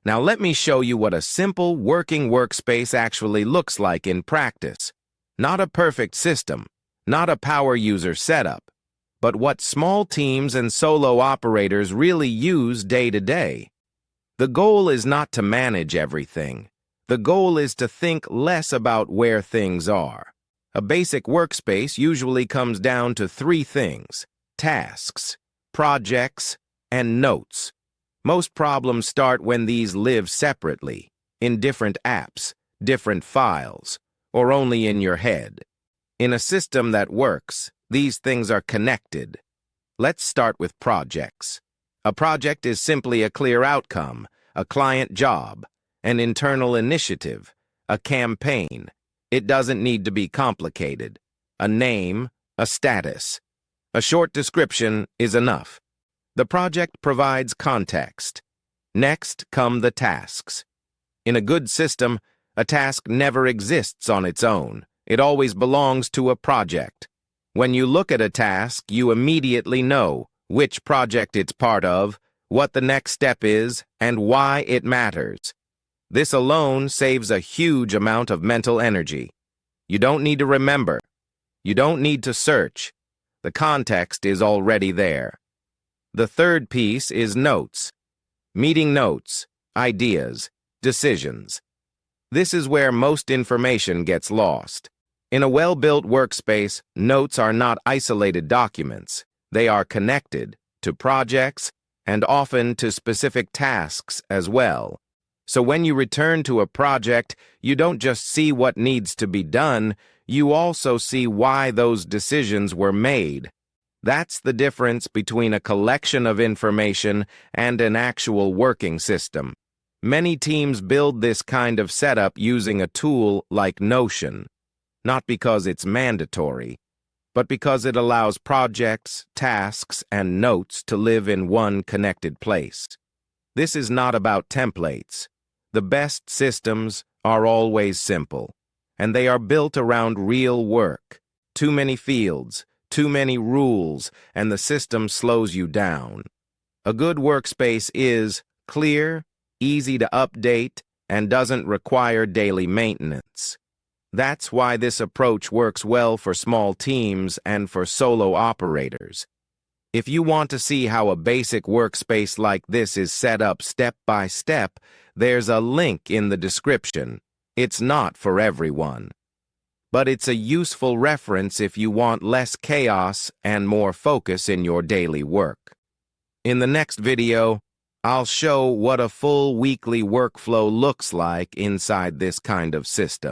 Now let me show you what a simple working workspace actually looks like in practice. Not a perfect system, not a power user setup, but what small teams and solo operators really use day to day. The goal is not to manage everything. The goal is to think less about where things are. A basic workspace usually comes down to three things: tasks, projects, and notes. Most problems start when these live separately, in different apps, different files, or only in your head. In a system that works, these things are connected. Let's start with projects. A project is simply a clear outcome, a client job, an internal initiative, a campaign. It doesn't need to be complicated. A name, a status. A short description is enough. The project provides context. Next come the tasks. In a good system, a task never exists on its own. It always belongs to a project. When you look at a task, you immediately know which project it's part of, what the next step is, and why it matters. This alone saves a huge amount of mental energy. You don't need to remember. You don't need to search. The context is already there. The third piece is notes. Meeting notes, ideas, decisions. This is where most information gets lost. In a well-built workspace, notes are not isolated documents. They are connected to projects and often to specific tasks as well. So when you return to a project, you don't just see what needs to be done, you also see why those decisions were made. That's the difference between a collection of information and an actual working system. Many teams build this kind of setup using a tool like Notion, not because it's mandatory, but because it allows projects, tasks, and notes to live in one connected place. This is not about templates. The best systems are always simple, and they are built around real work. Too many fields, too many rules, and the system slows you down. A good workspace is clear, easy to update, and doesn't require daily maintenance. That's why this approach works well for small teams and for solo operators. If you want to see how a basic workspace like this is set up step by step, there's a link in the description. It's not for everyone, but it's a useful reference if you want less chaos and more focus in your daily work. In the next video, I'll show what a full weekly workflow looks like inside this kind of system.